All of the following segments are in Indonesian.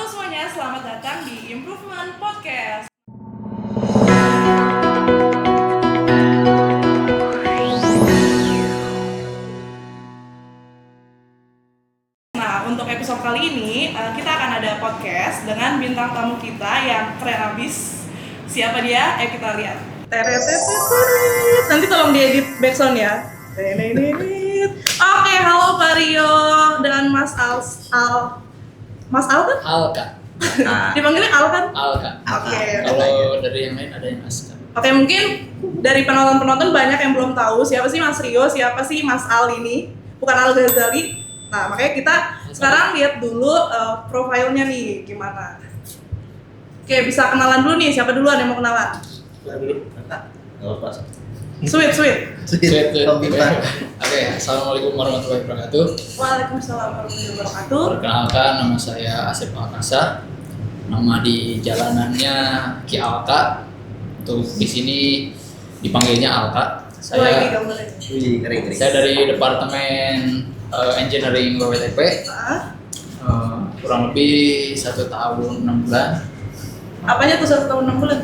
semuanya, selamat datang di Improvement Podcast. Nah, untuk episode kali ini kita akan ada podcast dengan bintang tamu kita yang keren abis. Siapa dia? Kita lihat. Nanti tolong diedit backsound ya. Oke, halo Pak Rio dan Mas Al. Mas Al kan? Alka. Dipanggilnya Al kan? Alka. Oke. Kalau dari yang lain ada yang Aska. Oke, mungkin dari penonton-penonton banyak yang belum tahu siapa sih Mas Rio, siapa sih Mas Al ini. Bukan Al Ghazali. Nah, makanya kita sekarang lihat dulu profilnya nih gimana. Oke, bisa kenalan dulu nih. Siapa duluan yang mau kenalan? Sweet. Oke, assalamualaikum warahmatullahi wabarakatuh. Waalaikumsalam warahmatullahi wabarakatuh. Perkenalkan, nama saya Asep Alkasa. Nama di jalanannya Ki Alka. Untuk di sini dipanggilnya Alka. Saya dari Departemen Engineering WWTP. Kurang lebih 1 tahun 6 bulan. Apanya tuh 1 tahun 6 bulan?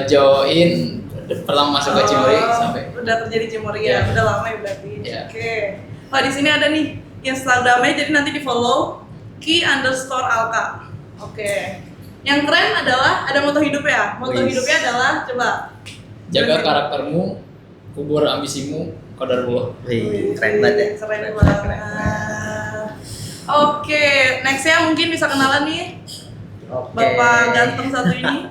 Join pertama masuk ke Cimory sampai udah terjadi Cimory ya, udah lama ya berarti. Yeah. Oke. Oh, di sini ada nih Instagramnya, jadi nanti di follow ki_alka. Oke. Yang keren adalah ada moto hidupnya ya. Moto hidupnya adalah coba jaga karaktermu, kubur ambisimu, qadarullah. Keren banget ya. Keren banget. Oke, nextnya mungkin bisa kenalan nih. Bapak ganteng satu ini.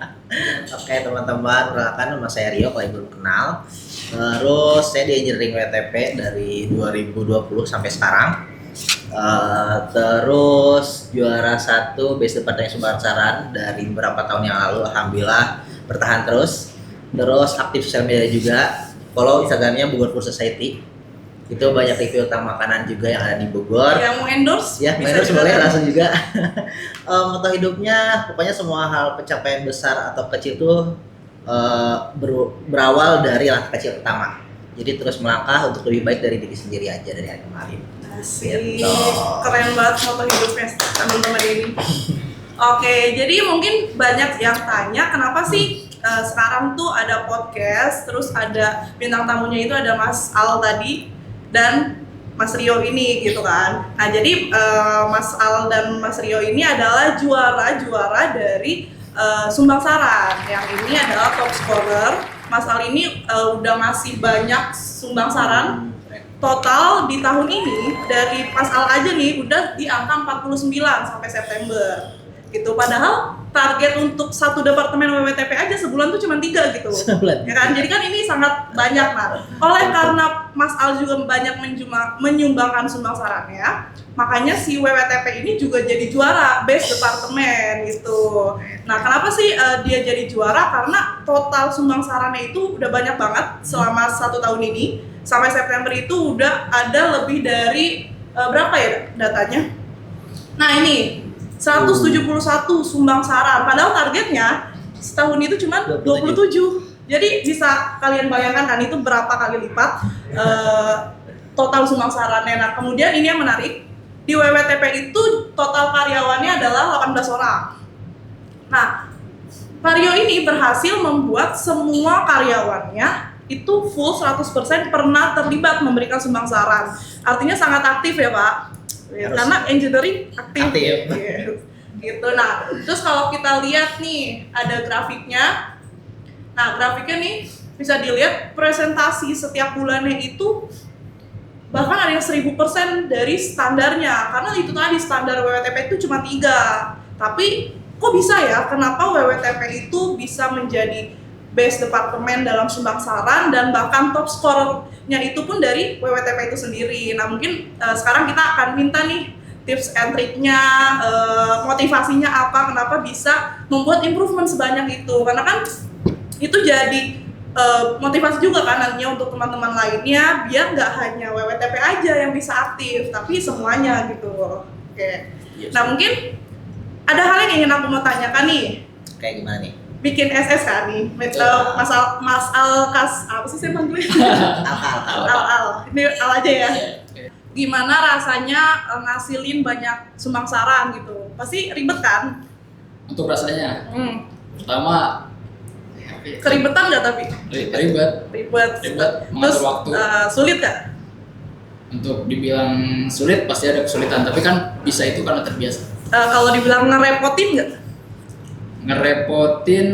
Oke teman-teman, perkenalkan nama saya Rio, kalau belum kenal. Terus saya di Engineering WTP dari 2020 sampai sekarang. Terus juara 1 Best Departemen Sumbangsarahan dari beberapa tahun yang lalu, alhamdulillah bertahan terus. Terus aktif sosial media juga, follow Instagramnya Bogor Food Society. Itu banyak review tentang makanan juga yang ada di Bogor. Yang mau endorse? Ya, endorse boleh langsung juga. Moto hidupnya pokoknya semua hal pencapaian besar atau kecil itu berawal dari langkah kecil pertama. Jadi terus melangkah untuk lebih baik dari diri sendiri aja dari hari kemarin. Asik, keren banget moto hidupnya teman-teman ini. Oke, jadi mungkin banyak yang tanya kenapa sih sekarang tuh ada podcast, terus ada bintang tamunya itu ada Mas Al tadi dan Mas Rio ini gitu kan. Nah, jadi Mas Al dan Mas Rio ini adalah juara dari Sumbangsaran. Yang ini adalah top scorer. Mas Al ini udah masih banyak Sumbangsaran. Total di tahun ini dari Mas Al aja nih udah di angka 49 sampai September. Gitu. Padahal target untuk satu departemen WWTP aja sebulan tuh cuma 3 gitu. Ya kan? Jadi kan ini sangat banyak. Nah, oleh karena Mas Al juga banyak menyumbangkan sumbangsarannya, makanya si WWTP ini juga jadi juara best departemen gitu. Nah, kenapa sih dia jadi juara? Karena total sumbangsarannya itu udah banyak banget selama 1 tahun ini. Sampai September itu udah ada lebih dari berapa ya datanya? Nah, ini 171 sumbangsaran, padahal targetnya setahun itu cuma 27. Jadi bisa kalian bayangkan kan itu berapa kali lipat total sumbangsarannya. Nah, kemudian ini yang menarik, di WWTP itu total karyawannya adalah 18 orang. Nah, Vario ini berhasil membuat semua karyawannya itu full 100% pernah terlibat memberikan sumbangsaran. Artinya sangat aktif ya, Pak. Karena engineering aktif. Gitu. Nah, terus kalau kita lihat nih ada grafiknya. Nah, grafiknya nih bisa dilihat presentasi setiap bulannya itu bahkan ada yang 1000% dari standarnya. Karena itu tadi standar WWTP itu cuma 3. Tapi kok bisa ya? Kenapa WWTP itu bisa menjadi best departemen dalam sumbangsaran dan bahkan top scorernya itu pun dari WWTP itu sendiri. Nah, mungkin sekarang kita akan minta nih tips and triknya, motivasinya apa, kenapa bisa membuat improvement sebanyak itu. Karena kan itu jadi motivasi juga kan nantinya untuk teman-teman lainnya biar nggak hanya WWTP aja yang bisa aktif, tapi semuanya gitu. Oke. Nah, mungkin ada hal yang ingin aku mau tanyakan nih. Kayak gimana nih? Bikin SS kan nih, Mas Alkas, apa sih saya panggilnya? Al. Ini Al aja ya. gimana rasanya ngasilin banyak sumbangsaran gitu. Pasti ribet kan? Untuk rasanya, pertama Keribetan nggak tapi? ribet Ribet. mengatur Terus waktu. sulit nggak? Untuk dibilang sulit pasti ada kesulitan, tapi kan bisa itu karena terbiasa. Kalau dibilang ngerepotin nggak? Ngerepotin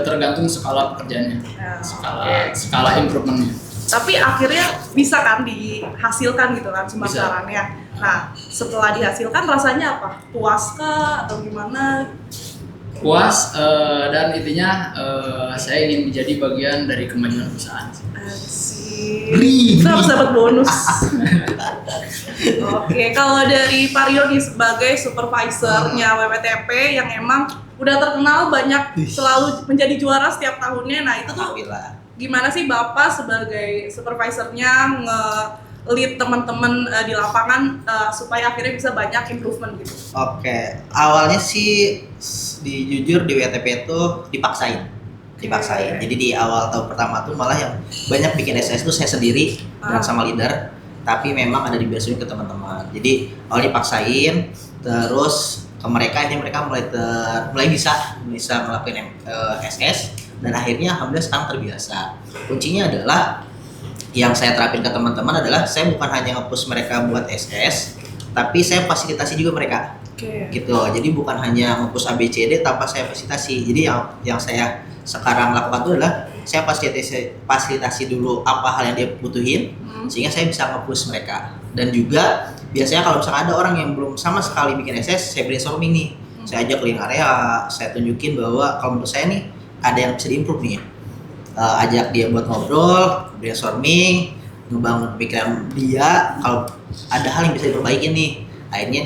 tergantung skala pekerjaannya, Ya, skala improvementnya. Tapi akhirnya bisa kan dihasilkan gitu kan sumbangsarannya. Nah, setelah dihasilkan rasanya apa? Puas kah atau gimana? Puas dan intinya saya ingin menjadi bagian dari kemajuan perusahaan. Asik. Kita harus dapat bonus. Oke, kalau dari Pario nih sebagai supervisornya WWTP yang emang udah terkenal banyak selalu menjadi juara setiap tahunnya. Nah, itu tuh Alhamdulillah. gimana sih Bapak sebagai supervisornya nge-lead teman-teman di lapangan supaya akhirnya bisa banyak improvement gitu? Oke, awalnya sih jujur di WTP itu dipaksain. Jadi di awal tahun pertama tuh malah yang banyak bikin SS tuh saya sendiri dan sama leader, tapi memang ada dibiasain ke teman-teman. Jadi awal dipaksain, terus ke mereka ini mereka mulai bisa ngelakuin SS dan akhirnya alhamdulillah sekarang terbiasa. Kuncinya adalah yang saya terapin ke teman-teman adalah saya bukan hanya nge-push mereka buat SS, tapi saya fasilitasi juga mereka. Gitu. Jadi bukan hanya nge-push ABCD tanpa saya fasilitasi. Jadi yang saya sekarang lakukan itu adalah saya fasilitasi dulu apa hal yang dia butuhin sehingga saya bisa nge-push mereka. Dan juga biasanya kalau misalkan ada orang yang belum sama sekali bikin SS, saya brainstorming nih. Saya ajak clean area, saya tunjukin bahwa kalau menurut saya nih ada yang bisa diimprove nih. Ajak dia buat ngobrol, brainstorming, ngebangun pikiran dia kalau ada hal yang bisa diperbaiki nih. Akhirnya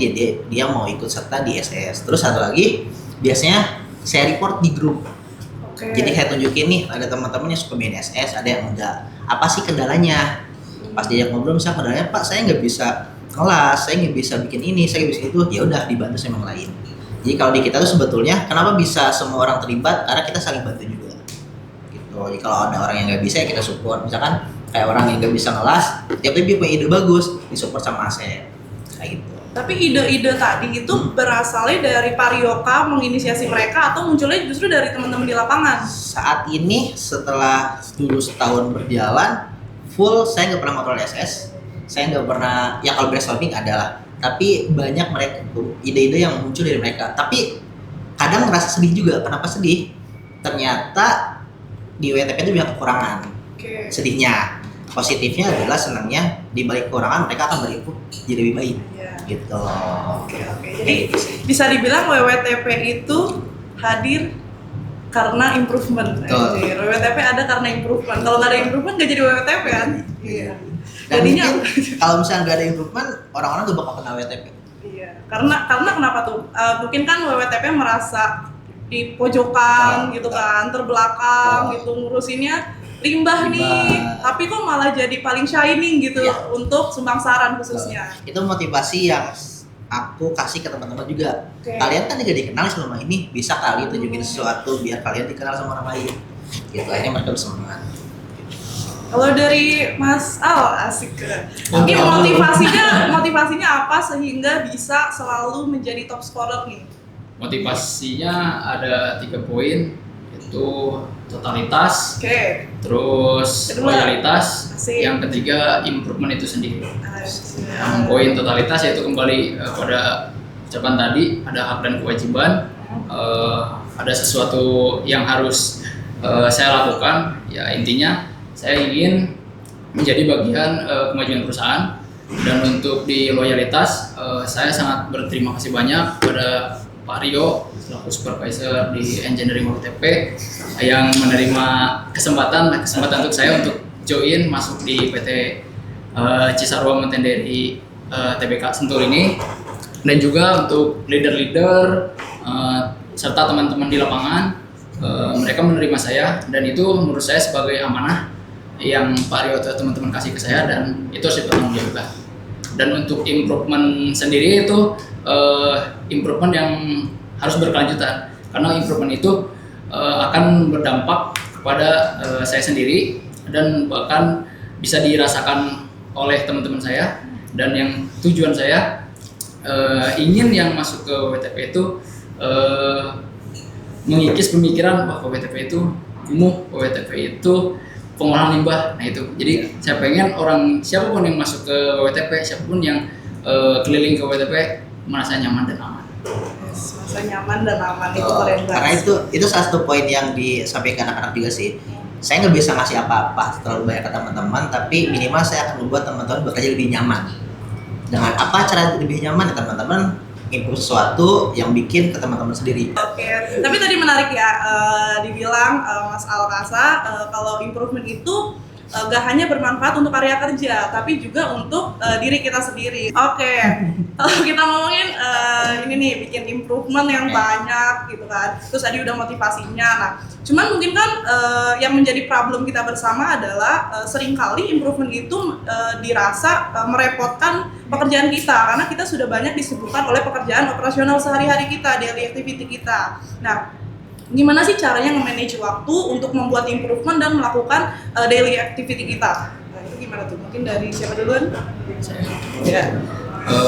dia mau ikut serta di SS. Terus satu lagi, biasanya saya report di grup. Jadi saya tunjukin nih ada teman-teman yang suka main SS, ada yang enggak. Apa sih kendalanya? Pas diajak ngobrol misalnya kendalanya, Pak saya nggak bisa kelas, saya nggak bisa bikin ini, saya nggak bisa itu. Ya udah dibantu sama yang lain. Jadi kalau di kita tuh sebetulnya kenapa bisa semua orang terlibat? Karena kita saling bantu juga. Gitu. Jadi kalau ada orang yang nggak bisa ya kita support. Misalkan kayak orang yang nggak bisa kelas, tapi dia punya ide bagus, disupport sama Asep. Kayak gitu. Tapi ide-ide tadi itu berasalnya dari Parioka menginisiasi mereka atau munculnya justru dari teman-teman di lapangan? Saat ini setelah dulu setahun berjalan, full saya nggak pernah kontrol SS, saya nggak pernah, ya kalau brainstorming adalah, tapi banyak mereka ide-ide yang muncul dari mereka. Tapi kadang ngerasa sedih juga. Kenapa sedih? Ternyata di WTP itu banyak kekurangan. Sedihnya. Positifnya adalah senangnya di balik kekurangan mereka akan berimprove jadi lebih baik. Gitu. Jadi bisa dibilang WWTP itu hadir karena improvement. WWTP ada karena improvement. Kalau nggak ada improvement nggak jadi WWTP kan? Iya. Dan jadinya kalau misalnya nggak ada improvement, orang-orang tuh bakal kenal WWTP. Iya. Karena kenapa tuh? Mungkin kan WWTP merasa di pojokan gitu kan, terbelakang gitu ngurusinnya limbah nih, tapi kok malah jadi paling shining gitu untuk sumbangsaran khususnya. Itu motivasi yang aku kasih ke teman-teman juga. Kalian kan juga dikenal selama ini, bisa kali tunjukin sesuatu biar kalian dikenal sama orang lain. Gitu akhirnya mereka bersemangat. Kalau dari Mas Al, asik. Mungkin motivasinya apa sehingga bisa selalu menjadi top scorer nih? Motivasinya ada 3 poin, yaitu totalitas, terus kedua, loyalitas, yang ketiga improvement itu sendiri. Yang poin totalitas yaitu kembali pada ucapan tadi, ada hak dan kewajiban, ada sesuatu yang harus saya lakukan. Ya intinya saya ingin menjadi bagian kemajuan perusahaan. Dan untuk di loyalitas, saya sangat berterima kasih banyak kepada Pak Rio selaku supervisor di engineering WTP yang menerima kesempatan untuk saya untuk join masuk di PT Cisarua Mountain Dairy TBK Sentul ini, dan juga untuk leader-leader serta teman-teman di lapangan, mereka menerima saya, dan itu menurut saya sebagai amanah yang Pak Rio atau teman-teman kasih ke saya, dan itu harus dipertanggungjawabkan. Dan untuk improvement sendiri itu improvement yang harus berkelanjutan, karena improvement itu akan berdampak kepada saya sendiri dan bahkan bisa dirasakan oleh teman-teman saya Dan yang tujuan saya ingin yang masuk ke WTP itu mengikis pemikiran bahwa WTP itu kumuh, WTP itu pengolahan limbah. Nah itu, jadi saya pengen orang siapapun yang masuk ke WTP, siapapun yang keliling ke WTP merasa nyaman dan aman. Yes, merasa nyaman dan aman itu Oh, keren banget. karena itu salah satu poin yang disampaikan anak-anak juga sih. Saya nggak bisa ngasih apa-apa terlalu banyak ke teman-teman, tapi minimal saya akan membuat teman-teman bekerja lebih nyaman. Dengan apa cara lebih nyaman ya teman-teman? Improve sesuatu yang bikin ke teman-teman sendiri. Oke, tapi tadi menarik ya, dibilang Mas Alkasa kalau improvement itu gak hanya bermanfaat untuk area kerja, tapi juga untuk diri kita sendiri. Oke, kalau kita ngomongin ini nih, bikin improvement yang banyak gitu kan. Terus tadi udah motivasinya. Nah, cuman mungkin kan yang menjadi problem kita bersama adalah seringkali improvement itu dirasa merepotkan pekerjaan kita, karena kita sudah banyak disibukkan oleh pekerjaan operasional sehari-hari kita, daily activity kita. Nah, gimana sih caranya nge-manage waktu untuk membuat improvement dan melakukan daily activity kita? Nah, itu gimana tuh? Mungkin dari siapa duluan? Ya.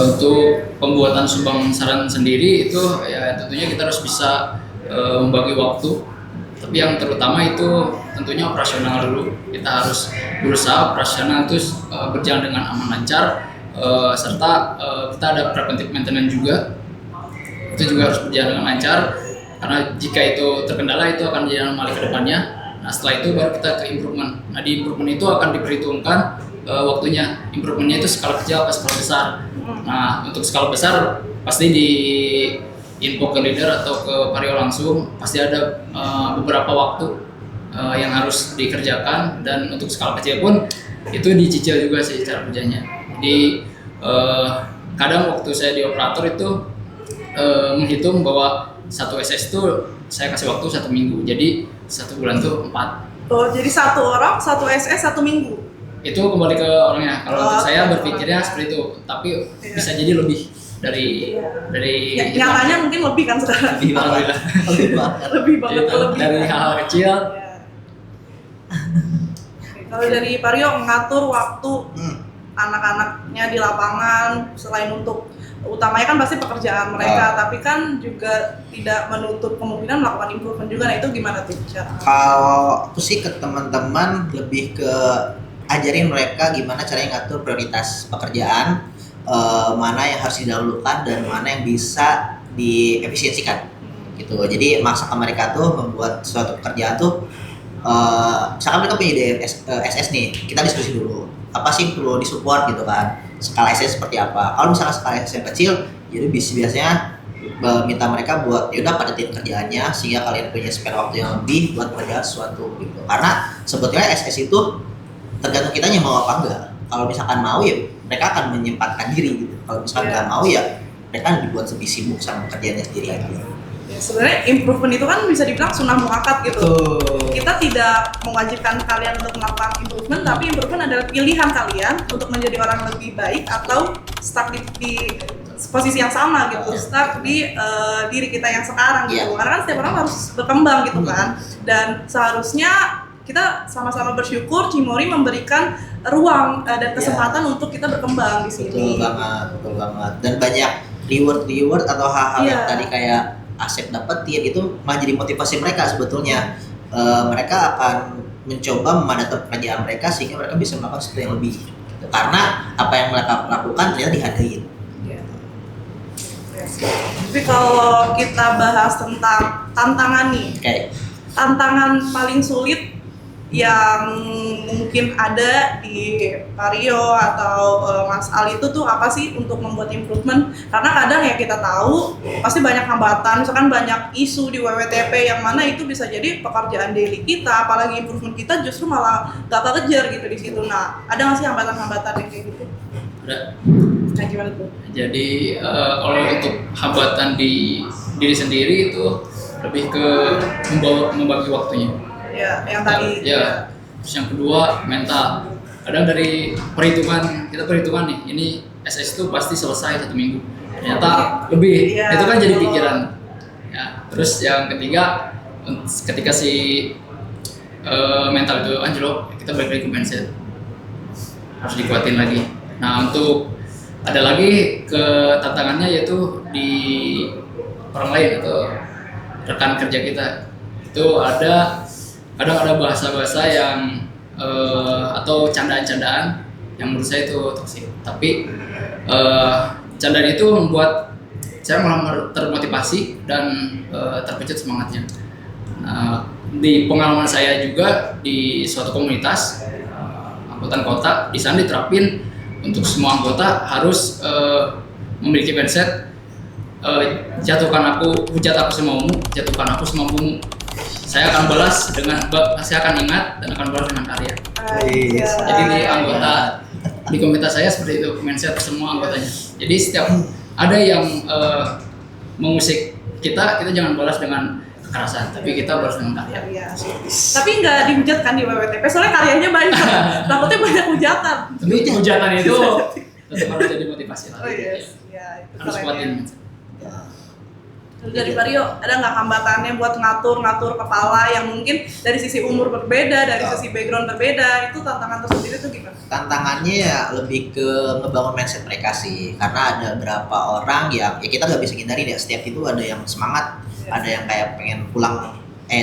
Untuk pembuatan sumbang saran sendiri itu ya tentunya kita harus bisa membagi waktu. Tapi yang terutama itu tentunya operasional dulu. Kita harus berusaha operasional itu berjalan dengan aman lancar, serta kita ada preventive maintenance juga. Itu juga harus berjalan dengan lancar. Karena jika itu terkendala itu akan jadi anomaly ke depannya. Nah setelah itu baru kita ke improvement. Nah di improvement itu akan diperhitungkan waktunya. Improvementnya itu skala kecil atau skala besar. Nah untuk skala besar pasti di info ke leader atau ke Vario langsung pasti ada beberapa waktu yang harus dikerjakan, dan untuk skala kecil pun itu dicicil juga sih cara kerjanya. Jadi kadang waktu saya di operator itu menghitung bahwa satu SS itu saya kasih waktu 1 minggu, jadi 1 bulan tuh 4. Oh, jadi satu orang, satu SS, 1 minggu? Itu kembali ke orangnya. Kalau untuk saya berpikirnya seperti itu, tapi bisa jadi lebih dari Ya, nyatanya mungkin lebih kan sekarang? Lebih banget. Lebih banget. Lebih banget, Jadi, lebih. dari hal-hal kecil. Ya. Oke, kalau dari Vario mengatur waktu anak-anaknya di lapangan, selain untuk utamanya kan pasti pekerjaan mereka, tapi kan juga tidak menutup kemungkinan melakukan improvement juga. Nah itu gimana tuh? Kalau aku sih ke teman-teman lebih ke ajarin mereka gimana caranya ngatur prioritas pekerjaan, mana yang harus didahulukan dan mana yang bisa diefisiensikan gitu. Jadi maksakan mereka tuh membuat suatu pekerjaan tuh misalkan mereka punya ide SS nih, kita diskusi dulu apa sih perlu disupport gitu kan, skala SS seperti apa. Kalau misalnya skala SS yang kecil, jadi biasanya minta mereka buat yaudah padetin kerjaannya sehingga kalian punya spare waktu yang lebih buat mengerjakan sesuatu gitu. Karena sebetulnya SS itu tergantung kitanya mau apa enggak. Kalau misalkan mau ya mereka akan menyempatkan diri gitu. Kalau misalkan nggak mau ya mereka dibuat lebih sibuk sama kerjaannya sendiri aja. Ya, sebenarnya improvement itu kan bisa dibilang sunnah muakkad gitu. Kita tidak mewajibkan kalian untuk melakukan improvement, tapi improvement adalah pilihan kalian untuk menjadi orang lebih baik atau stuck di posisi yang sama gitu, stuck di diri kita yang sekarang gitu. Karena kan setiap orang harus berkembang gitu kan. Dan seharusnya kita sama-sama bersyukur Cimory memberikan ruang dan kesempatan untuk kita berkembang di sini. Betul banget. Dan banyak reward atau hal-hal yang tadi kayak Asep dapetin itu malah jadi motivasi mereka sebetulnya. Mereka akan mencoba memadatkan pekerjaan mereka sehingga mereka bisa melakukan sesuatu yang lebih. Karena apa yang mereka lakukan ternyata dihargain. Tapi kalau kita bahas tentang tantangan nih, tantangan paling sulit yang mungkin ada di Vario atau Mas Ali itu tuh apa sih untuk membuat improvement? Karena kadang ya kita tahu pasti banyak hambatan, misalkan banyak isu di WWTP yang mana itu bisa jadi pekerjaan daily kita, apalagi improvement kita justru malah gak kekejar gitu di situ. Nah, ada nggak sih hambatan-hambatan yang kayak gitu? Ada. Nah, gimana tuh? Jadi kalau untuk hambatan di diri sendiri itu lebih ke membagi waktunya. Ya, yang tadi. Ya. Terus yang kedua mental. Kadang dari kita perhitungan nih, ini SS itu pasti selesai 1 minggu. Ternyata lebih. Ya, itu kan jadi pikiran. Ya. Terus yang ketiga, ketika si mental itu anjlok, kita balik lagi ke mindset. Harus dikuatin lagi. Nah untuk ada lagi ke tantangannya yaitu di orang lain atau rekan kerja kita itu kadang ada bahasa-bahasa yang atau candaan-candaan yang menurut saya itu toksik, tapi candaan itu membuat saya malah termotivasi dan terpecah semangatnya. Di pengalaman saya juga di suatu komunitas angkutan kota, di sana diterapin untuk semua anggota harus memiliki mindset jatuhkan aku, hujat aku semaumu, jatuhkan aku semampumu. Saya akan balas saya akan ingat dan akan balas dengan karya. Jadi di anggota di komunitas saya seperti itu mindset semua anggotanya. Jadi setiap ada yang mengusik kita jangan balas dengan kekerasan, tapi kita balas dengan karya. Tapi nggak dihujat kan di WWTP, soalnya karyanya banyak. Takutnya banyak hujatan. Tapi hujatan itu tetap harus jadi motivasi lah. Oh yes, ya, itu Harus keren kuatin. ya. Terus dari Mario, ada nggak hambatannya buat ngatur kepala yang mungkin dari sisi umur berbeda, dari sisi background berbeda, itu tantangan tersendiri tuh gimana? Tantangannya ya lebih ke ngebangun mindset mereka sih, karena ada beberapa orang yang ya kita nggak bisa hindarin ya, setiap itu ada yang semangat, ada yang kayak pengen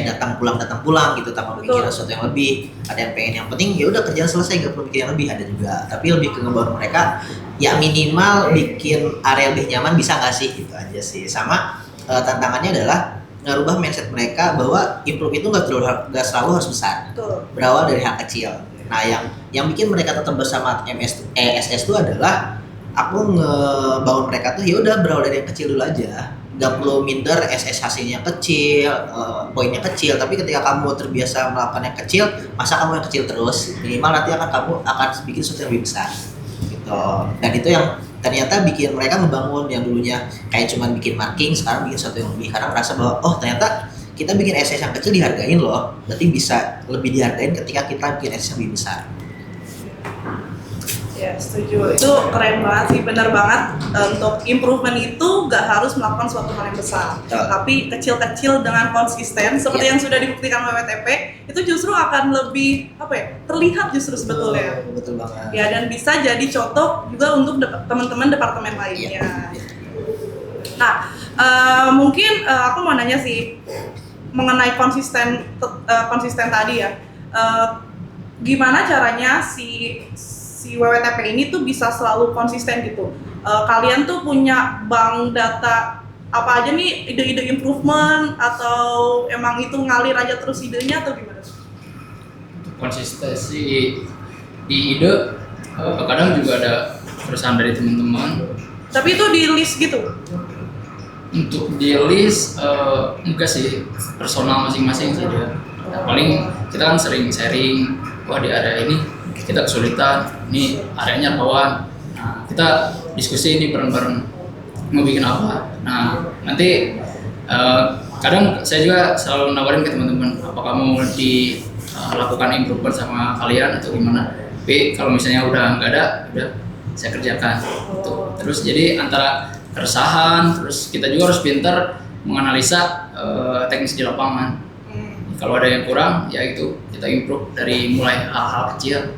datang pulang gitu tanpa mikirin sesuatu yang lebih, ada yang pengen yang penting ya udah kerjaan selesai nggak perlu mikir yang lebih, ada juga, tapi lebih ke ngebangun mereka ya minimal bikin area lebih nyaman bisa nggak sih, gitu aja sih. Sama tantangannya adalah ngerubah mindset mereka bahwa improve itu nggak selalu harus besar. Betul. Berawal dari hal kecil. Nah, yang bikin mereka tetap bersama ESS itu adalah aku ngebangun mereka tuh ya udah berawal dari yang kecil dulu aja. Gak perlu minder SS hasilnya kecil, poinnya kecil, tapi ketika kamu terbiasa melakukan yang kecil, masa kamu yang kecil terus, minimal nanti kamu akan bikin sesuatu yang lebih besar. Gitu. Dan itu yang ternyata bikin mereka membangun yang dulunya kayak cuma bikin marking, sekarang bikin sesuatu yang lebih, karena merasa bahwa oh ternyata kita bikin SS yang kecil dihargain loh, berarti bisa lebih dihargain ketika kita bikin SS yang lebih besar. Ya setuju, itu keren banget sih, benar banget. Untuk improvement itu gak harus melakukan suatu hal yang besar, tapi kecil-kecil dengan konsisten seperti yang sudah dibuktikan WWTP, itu justru akan lebih terlihat justru sebetulnya. Betul banget. Ya, dan bisa jadi contoh juga untuk teman-teman departemen lainnya. Nah, mungkin aku mau nanya sih mengenai konsisten tadi ya. Gimana caranya si WWTP ini tuh bisa selalu konsisten gitu? Kalian tuh punya bank data apa aja nih, ide-ide improvement, atau emang itu ngalir aja terus idenya atau gimana? Konsistensi di ide kadang juga ada keresahan dari teman-teman. Tapi itu di list gitu? Untuk di list enggak sih, personal masing-masing sih dia. Nah, paling kita kan sering sharing, wah di area ini kita kesulitan, ini areanya rawan. Nah, kita diskusi ini bareng-bareng mau bikin apa. Nah, nanti kadang saya juga selalu nawarin ke teman-teman, apakah mau dilakukan improvement sama kalian atau gimana. Tapi kalau misalnya udah nggak ada, udah saya kerjakan. Gitu. Terus jadi antara keresahan, terus kita juga harus pintar menganalisa teknis di lapangan. Kalau ada yang kurang, ya itu kita improve dari mulai hal-hal kecil.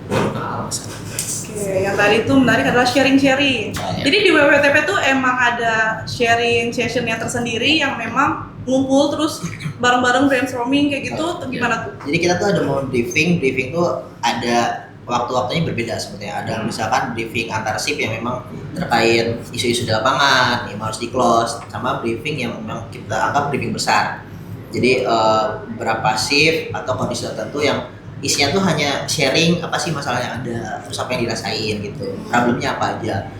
Oke, yang tadi itu menarik adalah sharing-sharing. Jadi di WWTP tuh emang ada sharing sessionnya tersendiri yang memang ngumpul terus bareng-bareng brainstorming kayak gitu, gimana tuh? Jadi kita tuh ada mau briefing tuh ada waktu-waktunya berbeda sebetulnya. Ada misalkan briefing antar shift yang memang terkait isu-isu di lapangan yang harus di close, sama briefing yang memang kita anggap briefing besar. Jadi beberapa shift atau kondisi tertentu yang isinya tuh hanya sharing apa sih masalah yang ada, terus apa yang dirasain gitu, problemnya apa aja.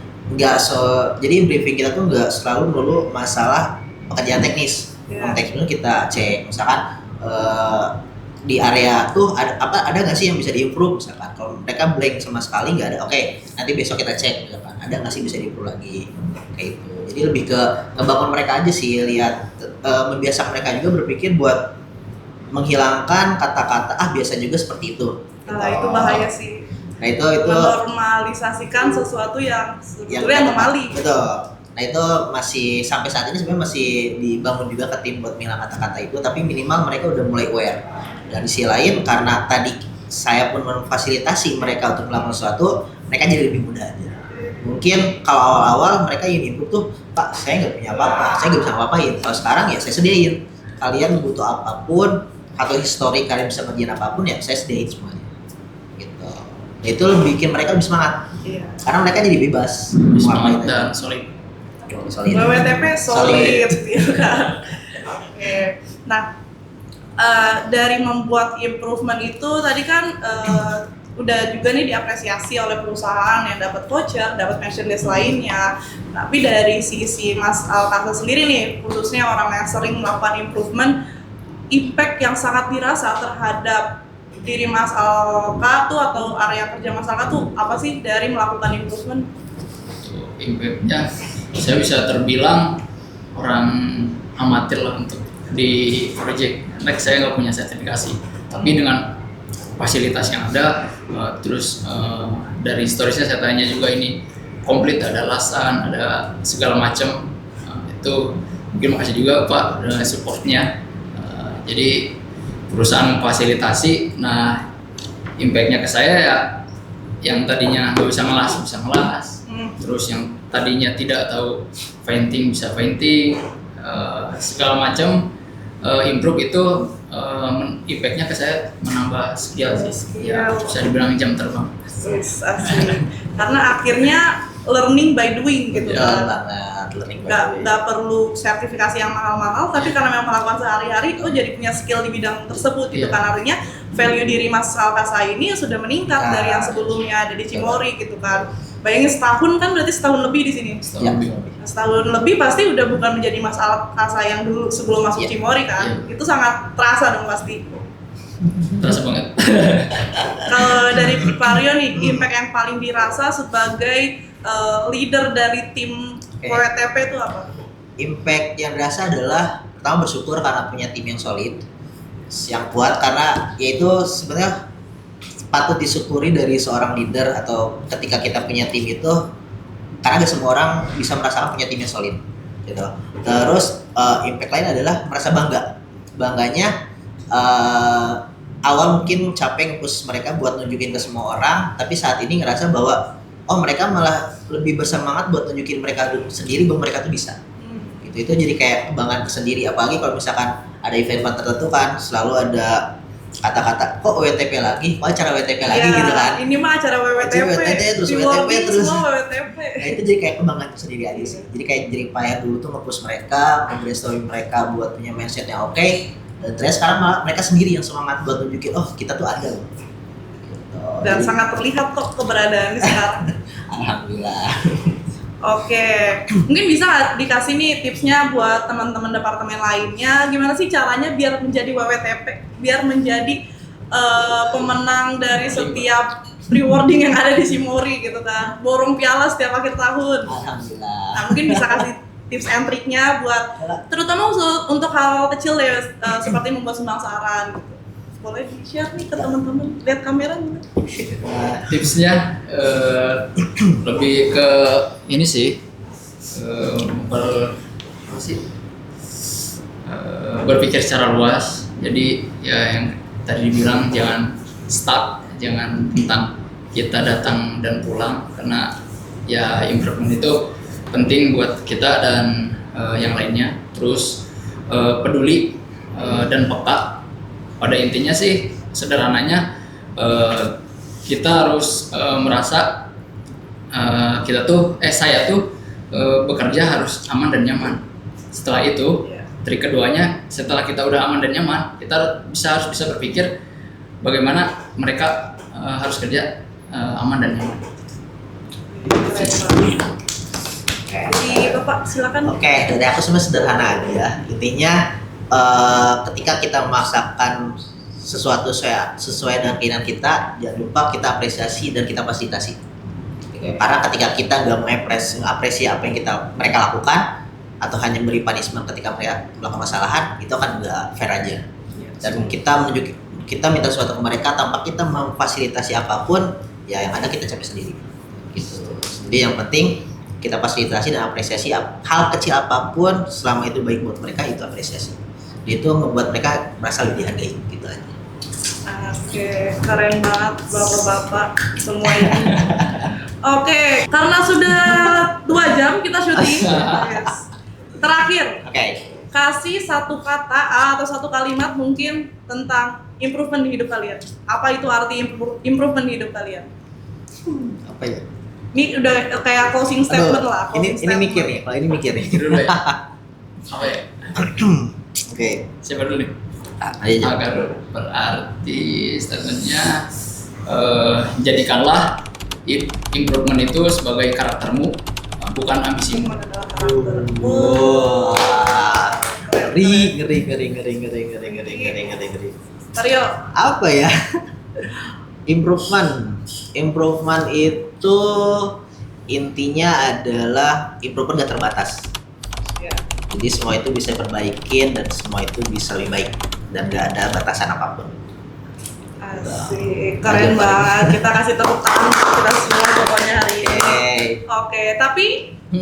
Jadi briefing kita tuh nggak selalu melulu masalah pekerjaan teknis. Teknis itu kita cek, misalkan di area tuh ada nggak sih yang bisa diimprove, misalkan kalau mereka blank sama sekali nggak ada, oke, nanti besok kita cek, misalkan ada nggak sih bisa diimprove lagi, kayak itu. Jadi lebih ke ngebangun mereka aja sih, lihat membiasakan mereka juga berpikir buat menghilangkan kata-kata biasa juga seperti itu. Nah, itu bahaya sih. Nah, itu menormalisasikan sesuatu yang sebetulnya anomali. Betul. Nah, itu masih sampai saat ini sebenarnya masih dibangun juga ke tim buat menghilangkan kata-kata itu, tapi minimal mereka udah mulai aware. Dan di sisi lain karena tadi saya pun memfasilitasi mereka untuk melakukan sesuatu, mereka jadi lebih mudah aja Mungkin kalau awal-awal mereka ingin improve tuh, Pak saya nggak punya apa-apa, saya nggak bisa ngapain. Kalau sekarang ya saya sediain. Kalian butuh apapun atau histori kalian bisa kerjain apapun ya saya sediain semuanya. Gitu. Itu bikin mereka lebih semangat. Iya. Karena mereka jadi bebas. Semangat dan solid. Solid. WWTP solid gitu kan. Oke. Nah, dari membuat improvement itu tadi kan udah juga nih diapresiasi oleh perusahaan yang dapat voucher, dapat mention list lainnya. Tapi dari sisi Mas Alkasa sendiri nih, khususnya orang yang sering melakukan improvement, impact yang sangat dirasa terhadap diri Mas Alka tuh atau area kerja Mas Alka tuh apa sih dari melakukan improvement? Impact-nya saya bisa terbilang orang amatir lah untuk di project. Next saya nggak punya sertifikasi, tapi dengan fasilitas yang ada, terus dari storiesnya saya tanya juga ini komplit, ada alasan, ada segala macam. Itu mungkin makasih juga Pak dengan supportnya. Jadi perusahaan memfasilitasi. Nah, impactnya ke saya ya yang tadinya nggak bisa melas bisa melas, terus yang tadinya tidak tahu painting bisa painting, segala macam. Improve itu impactnya ke saya menambah skill sih, ya bisa dibilang jam terbang. Asli. Karena akhirnya learning by doing gitu kan. Nggak perlu sertifikasi yang mahal-mahal, tapi karena memang melakukan sehari-hari, jadi punya skill di bidang tersebut gitu kan. Artinya value diri Mas Alkasa ini sudah meningkat dari yang sebelumnya ada di Cimory gitu kan. Bayangin setahun kan berarti setahun lebih di sini. Setahun lebih pasti udah bukan menjadi Mas Alkasa yang dulu sebelum masuk Cimory kan. Itu sangat terasa dong pasti. Terasa banget. Kalau dari Pak Rio nih, impact yang paling dirasa sebagai leader dari tim WWTP itu apa? Impact yang dirasa adalah pertama bersyukur karena punya tim yang solid, yang kuat, karena yaitu sebenarnya patut disyukuri dari seorang leader atau ketika kita punya tim itu, karena gak semua orang bisa merasakan punya tim yang solid gitu. Terus impact lain adalah merasa bangganya awal mungkin capek push mereka buat nunjukin ke semua orang, tapi saat ini ngerasa bahwa mereka malah lebih bersemangat buat nunjukin mereka sendiri bahwa mereka tuh bisa. Itu jadi kayak kebanggaan tersendiri, apalagi kalau misalkan ada event tertentu kan selalu ada kata-kata kok WTP lagi, kok acara WTP lagi gitu kan. Ini mah acara WWTP terus WTP terus. Semua WWTP. Nah itu jadi kayak kebanggaan tersendiri aja sih. Jadi kayak jadi payah dulu tuh nge-push mereka, nge-brainstorming mereka buat punya mindset yang oke. Dan ternyata sekarang malah mereka sendiri yang semangat buat nunjukin kita tuh ada loh. Gitu. Dan sangat terlihat kok keberadaan sekarang. Alhamdulillah. Oke, mungkin bisa dikasih nih tipsnya buat teman-teman departemen lainnya, gimana sih caranya biar menjadi WWTP, biar menjadi pemenang dari setiap rewarding yang ada di Cimory gitu kan, borong piala setiap akhir tahun. Alhamdulillah. Nah, mungkin bisa kasih tips and triknya buat terutama untuk hal kecil ya, seperti membuat sumbang saran gitu. Boleh di-share nih ke teman-teman, lihat kamera nih. Tipsnya lebih ke ini sih, berpikir secara luas. Jadi ya yang tadi dibilang jangan stuck, jangan tentang kita datang dan pulang, karena ya improvement itu penting buat kita dan yang lainnya. Terus peduli dan peka. Pada intinya sih sederhananya kita harus merasa saya tuh bekerja harus aman dan nyaman. Setelah itu trik keduanya, setelah kita udah aman dan nyaman, kita harus bisa berpikir bagaimana mereka harus kerja aman dan nyaman. Jadi Bapak silakan. Oke, dari aku sebenarnya sederhana aja. Intinya ketika kita memaksakan sesuatu sesuai dengan keinginan kita, jangan lupa kita apresiasi dan kita fasilitasi. Karena ketika kita nggak mengapresiasi apa yang mereka lakukan atau hanya beri punishment ketika mereka melakukan kesalahan, itu akan nggak fair aja. Dan kita minta sesuatu ke mereka tanpa kita memfasilitasi apapun, ya yang ada kita capek sendiri. Gitu. Jadi yang penting kita fasilitasi dan apresiasi hal kecil apapun, selama itu baik buat mereka, itu apresiasi. Itu membuat mereka merasa lebih dihargai, gitu aja. Oke, keren banget bapak-bapak semua ini. Oke, karena sudah 2 jam kita syuting. Yes. Terakhir, Oke. kasih satu kata atau satu kalimat mungkin tentang improvement di hidup kalian. Apa itu arti improvement di hidup kalian? Apa ya? Ini udah kayak closing statement lah. Ini closing statement. mikir nih, kalau ini mikir nih. Dulu ya. Apa ya? Oke. Siapa dulu nih? Ayo. Agar berarti statementnya jadikanlah improvement itu sebagai karaktermu, bukan ambisimu. Improvement adalah karakter. Wah. Ngeri. Mario, Apa ya? Improvement itu intinya adalah improvement gak terbatas. ya. Jadi semua itu bisa diperbaikin dan semua itu bisa lebih baik dan gak ada batasan apapun. Asik, keren banget. Kita kasih tepuk tangan untuk kita semua pokoknya hari ini. Oke, tapi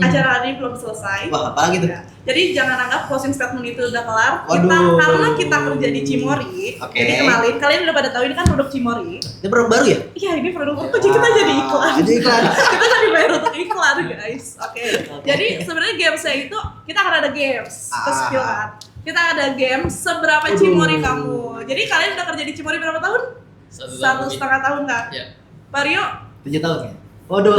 acara hari ini belum selesai. Wah, apa lagi tuh? Ya. Jadi jangan anggap closing statement itu udah kelar. Waduh. Karena kita kerja di Cimory. Oke. Jadi kenalin, kalian udah pada tahu ini kan produk Cimory. Ini produk baru ya? Iya, ini produk baru. Kok kita jadi iklan? Jadi iklan. Kita jadi bayar untuk iklan, guys. Oke. Jadi sebenarnya gamesnya itu kita akan ada games ke spill kan. Kita ada game seberapa Cimory kamu. Jadi kalian udah kerja di Cimory berapa tahun? 1,5 tahun kan? Ya. Mario? 7 tahun ya? Waduh.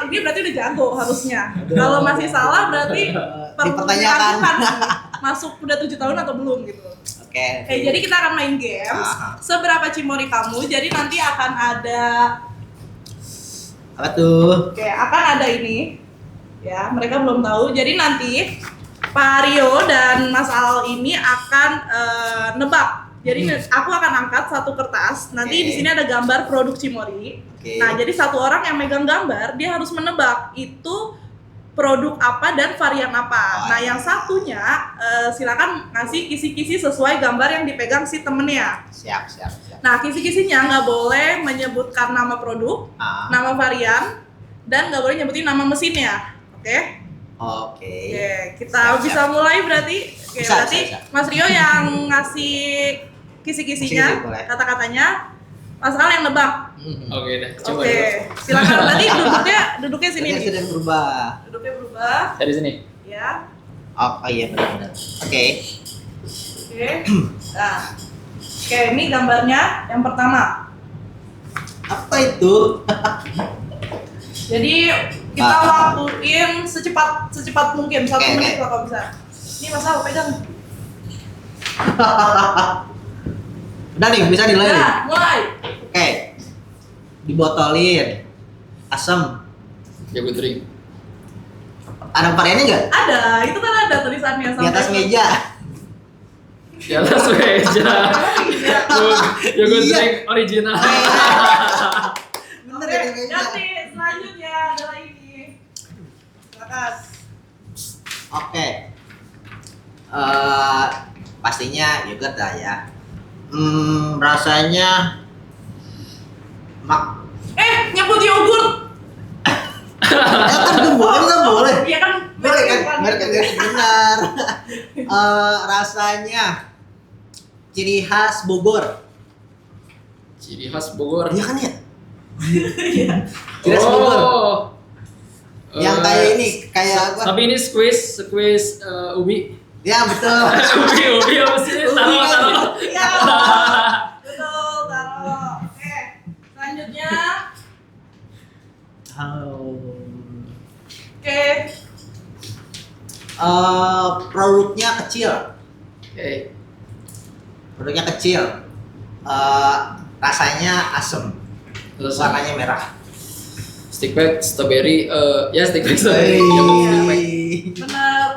Ini berarti udah jago harusnya. Kalau masih salah berarti Dipertanyakan. Masuk udah 7 tahun atau belum gitu. Oke. Jadi kita akan main games. Seberapa Cimory kamu? Jadi nanti akan ada. Apa tuh? Oke, akan ada ini. Ya, mereka belum tahu. Jadi nanti Pak Rio dan Mas Al ini akan nebak. Jadi aku akan angkat satu kertas. Nanti Oke. di sini ada gambar produk Cimory. Oke. Nah, jadi satu orang yang megang gambar, dia harus menebak itu produk apa dan varian apa. Oh, Nah, iya. yang satunya silakan ngasih kisi-kisi sesuai gambar yang dipegang si temennya. Siap. Nah, kisi-kisinya nggak boleh menyebutkan nama produk, nama varian, dan nggak boleh nyebutin nama mesinnya. Oke? Oke. Oke, kita bisa mulai berarti. Oke, Bisa, berarti bisa. Mas Rio yang ngasih kisi-kisinya, Kisi-kisi boleh. kata-katanya, Mas Al yang nebak. Oke deh, coba Oke, ya. silakan. Berarti duduknya sini Ini nih. sudah berubah. Duduknya berubah, Dari sini. ya. Oh iya benar. Oke. Oke. Nah, oke ini gambarnya yang pertama. Apa itu? Jadi kita waktuin secepat mungkin 1 Oke, menit oke. lah kalau bisa. Ini Mas Al pegang. Udah nih, bisa dimulai. Nah, mulai. Oke. Dibotolin. Asam. Jago drink. Ada variannya nggak? Ada, itu kan ada tulisannya Di atas meja. Di atas meja. Jago Iya. drink original. Bener Oke, di atas meja. ganti. Selanjutnya adalah ini. Silakan. Oke. Pastinya yogurt lah ya. Rasanya Nyebut yogurt. kan boleh. Iya kan? Boleh kan? Merek kan benar. Rasanya ciri khas Bogor. Ciri khas Bogor. Iya kan ya? Iya. Ciri khas Bogor. Yang Eh, kayak ini, kayak apa? Tapi ini squeeze ubi. Ya betul. ubi apa sih? Taruh. Iya. Betul, taruh. Oke. Selanjutnya. Oke. Produknya kecil. Oke. Produknya kecil. Rasanya asem. Terus Warnanya merah. stick bag strawberry. Ya stick bag strawberry. Jago stick bag. Benar.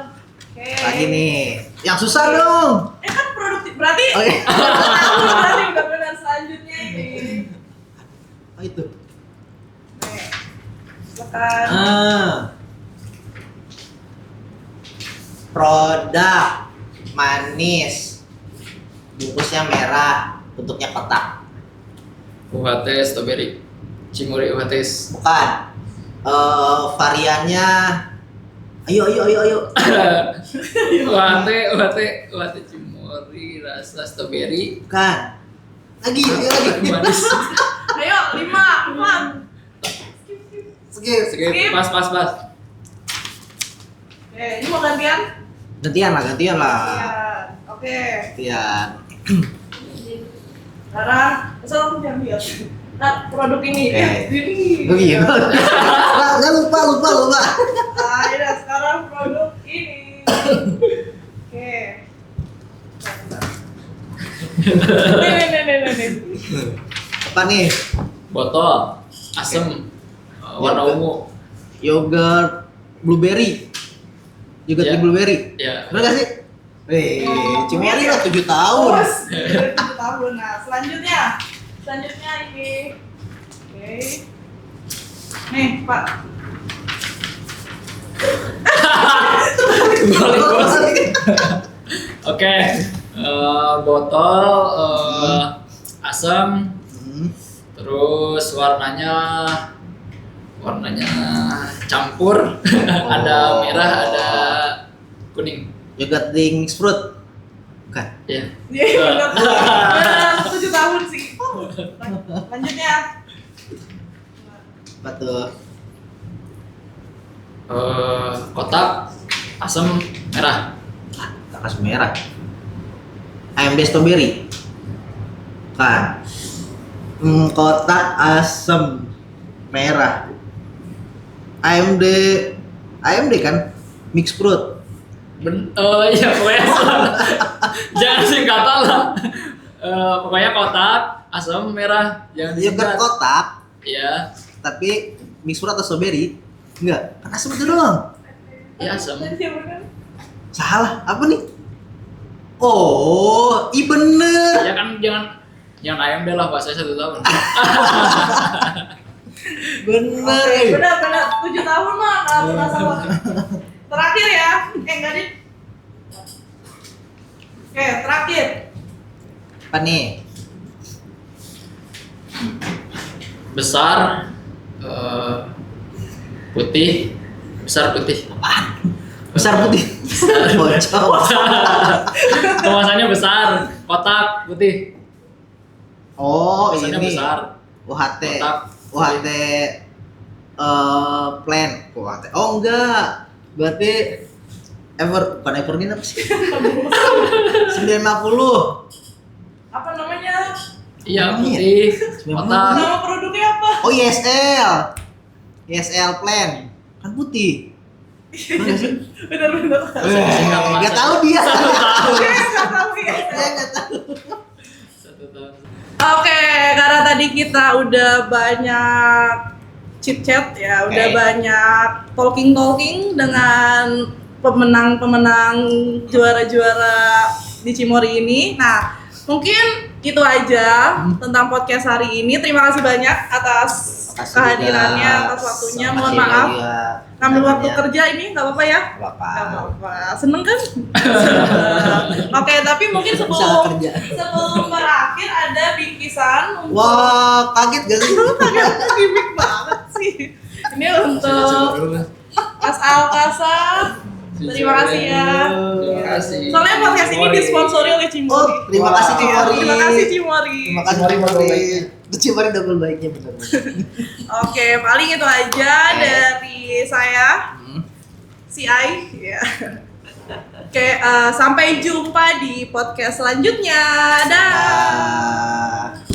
Oke. Lagi nih. Yang susah dong. Kan produktif. Berarti Oh iya. berarti udah benar selanjutnya ini. Oh itu. Nih. Silakan. Produk manis. Bungkusnya merah, bentuknya kotak. UHT strawberry. Cimory UHT. Bukan. Variannya. Ayo. UHT Cimory rasa strawberry. Bukan. Lagi. Manis. Ayo, 5, 4, Skip. Skip. Pas. Oke, ini mau gantian? Gantian lah. Iya. Oke. Gantian. Sekarang, asal aku jangan lihat. Nah, produk ini. Ini. Begitu. Nggak lupa. Nah, ya sekarang produk ini. Oke. Nih. Apa nih? Botol asem warna ungu. Yogurt blueberry. Yogurt Ya. blueberry. Ya. Bener gak sih? Cimori lah 7 tahun. Bos, 7 tahun. Nah, selanjutnya ini. Oke. Nih, Pak. Balik bos. Oke. Botol asam. Terus warnanya campur. Ada merah, ada kuning. Yogurt drink mixed fruit. Bukan. Ya. Iya, benar. 7 tahun sih. Lanjutnya. Apa tuh? Kotak asam merah. Kakas merah. AMD strawberry. Kan. Kotak asam merah. AMD kan mixed fruit. Iya pokoknya jangan singkatan lah. Pokoknya kotak asam merah jangan Yogurt disingkat. kotak, Iya. tapi mixed fruit atau strawberry? Enggak, kan asam itu doang. Iya asam. Tadi siapa kan? Salah, apa nih? Oh, bener. Ya kan jangan AMD lah bahasanya 1 tahun. Bener. Oke, benar. 7 tahun mah nggak pernah salah. Terakhir ya. Enggak dit. Oke, terakhir. Apa nih? Besar putih. Besar putih. Besar putih. Bocor. Kemasannya besar, kotak putih. Oh, Kemasannya ini. besar. UHT. Kotak. UHT plan. UHT. Oh, enggak. Berarti bukan Evergreen apa sih? 950. Apa namanya? Iya putih. Kotak. Nama produknya apa? Oh, ISL. ISL plan. Kan putih. Bener sih? Benar. Enggak tahu dia. Oke, nggak tahu ya. Saya enggak tahu. 1 tahun. Oke, karena tadi kita udah banyak chit-chat ya, udah Oke. banyak talking dengan pemenang juara-juara di Cimory ini. Nah, mungkin itu aja tentang podcast hari ini. Terima kasih banyak atas kehadirannya, atas waktunya. Mohon maaf ngambil waktu kerja ini nggak apa-apa ya? Nggak apa-apa. Seneng kan? Oke, tapi mungkin Bisa sebelum kerja. berakhir ada bingkisan untuk Wah, kaget gak sih? Ternyata gimmick banget sih. Ini untuk Mas Alkasa. Terima kasih ya. Terima kasih. Soalnya podcast ini disponsori oleh Cimory. Oh, terima kasih Cimory. Terima kasih Cimory. Terima kasih Cimory. Cimory double baiknya benar. Oke, paling itu aja dari saya. Si Ai. Ya. Oke, sampai jumpa di podcast selanjutnya. Dah. Ah.